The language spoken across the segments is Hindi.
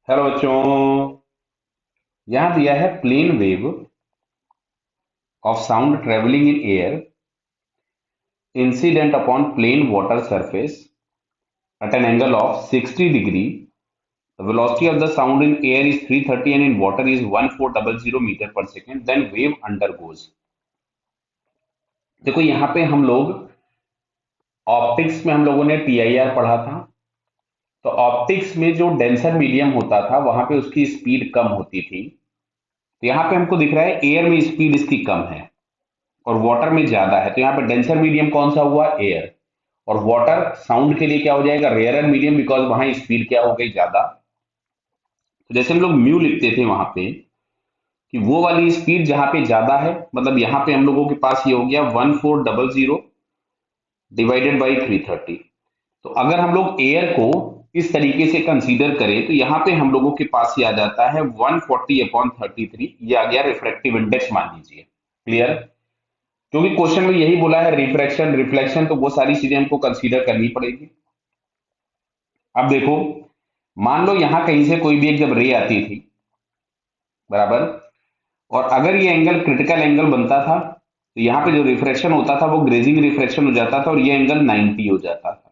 हेलो बच्चों। यहां दिया है plane wave of sound travelling in air incident upon plane water surface at an angle of 60 degree. The velocity of the sound in air is 330 and in water is 1400 meter per second. Then wave undergoes. देखो यहाँ पे हम लोग ऑप्टिक्स में हम लोगों ने टीआईआर पढ़ा था। तो ऑप्टिक्स में जो डेंसर मीडियम होता था वहां पे उसकी स्पीड कम होती थी। तो यहाँ पे हमको दिख रहा है एयर में स्पीड इसकी कम है और वाटर में ज्यादा है। तो यहाँ पे डेंसर मीडियम कौन सा हुआ? एयर। और वाटर साउंड के लिए क्या हो जाएगा? रेयरर मीडियम, बिकॉज वहां स्पीड क्या हो गई? ज्यादा। तो जैसे हम लोग म्यू लिखते थे वहां पे कि वो वाली स्पीड जहां पे ज्यादा है, मतलब यहाँ पे हम लोगों के पास ये हो गया 1400 डिवाइडेड बाई 330। तो अगर हम लोग एयर को इस तरीके से कंसीडर करें तो यहाँ पे हम लोगों के पास ये आ जाता है 140/33। ये आ गया रिफ्रैक्टिव इंडेक्स, मान लीजिए। क्लियर? क्योंकि क्वेश्चन में यही बोला है रिफ्रैक्शन रिफ्लेक्शन, तो वो सारी चीजें हमको कंसीडर करनी पड़ेगी। अब देखो, मान लो यहां कहीं से कोई भी एक जब रे आती थी, बराबर, और अगर ये एंगल क्रिटिकल एंगल बनता था तो यहाँ पे जो रिफ्रैक्शन होता था वो ग्रेजिंग रिफ्रैक्शन हो जाता था और ये एंगल 90 हो जाता था।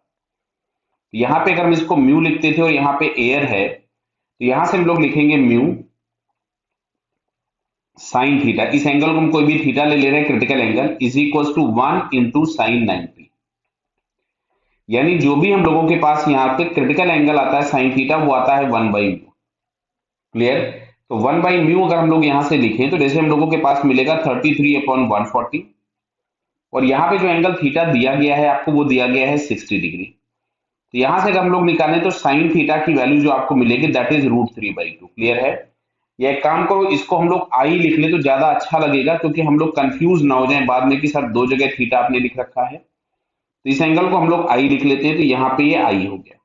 तो यहाँ पे अगर हम इसको म्यू लिखते थे और यहाँ पे एयर है तो यहां से हम लोग लिखेंगे म्यू साइन थीटा। इस एंगल को हम कोई भी थीटा ले रहे हैं, critical angle, is equal to 1 × sin 90। यानी जो भी हम लोगों के पास यहाँ पे क्रिटिकल एंगल आता है साइन थीटा, वो आता है 1/म्यू। क्लियर? तो 1/म्यू अगर हम लोग यहां से लिखें तो जैसे हम लोगों के पास मिलेगा 33/140। और यहाँ पे जो एंगल थीटा दिया गया है आपको, वो दिया गया है 60 डिग्री। तो यहां से अगर हम लोग निकालें तो साइन थीटा की वैल्यू जो आपको मिलेगी दैट इज √3/2। क्लियर है? या एक काम करो, इसको हम लोग आई लिख ले तो ज्यादा अच्छा लगेगा, क्योंकि हम लोग कंफ्यूज ना हो जाए बाद में कि सर दो जगह थीटा आपने लिख रखा है। तो इस एंगल को हम लोग आई लिख लेते हैं, तो यहाँ पे ये आई हो गया।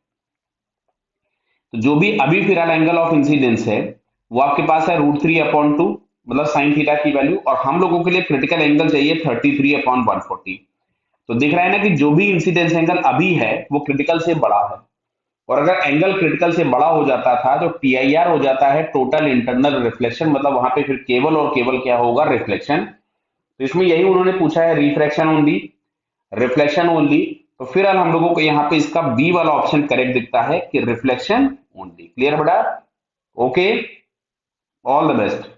तो जो भी अभी फिलहाल एंगल ऑफ इंसिडेंस है वो आपके पास है √3/2, मतलब साइन थीटा की वैल्यू। और हम लोगों के लिए क्रिटिकल एंगल चाहिए 33/140। तो दिख रहा है ना कि जो भी इंसिडेंस एंगल अभी है वो क्रिटिकल से बड़ा है। और अगर एंगल क्रिटिकल से बड़ा हो जाता था तो टीआईआर हो जाता है टोटल इंटरनल रिफ्लेक्शन, मतलब वहां पे फिर केवल और केवल क्या होगा? रिफ्लेक्शन। तो इसमें यही उन्होंने पूछा है, रिफ्रैक्शन ओनली, रिफ्लेक्शन ओनली। तो फिर हम लोगों को यहाँ पे इसका बी वाला ऑप्शन करेक्ट दिखता है कि रिफ्लेक्शन ओनली। क्लियर बेटा? Okay, all the best.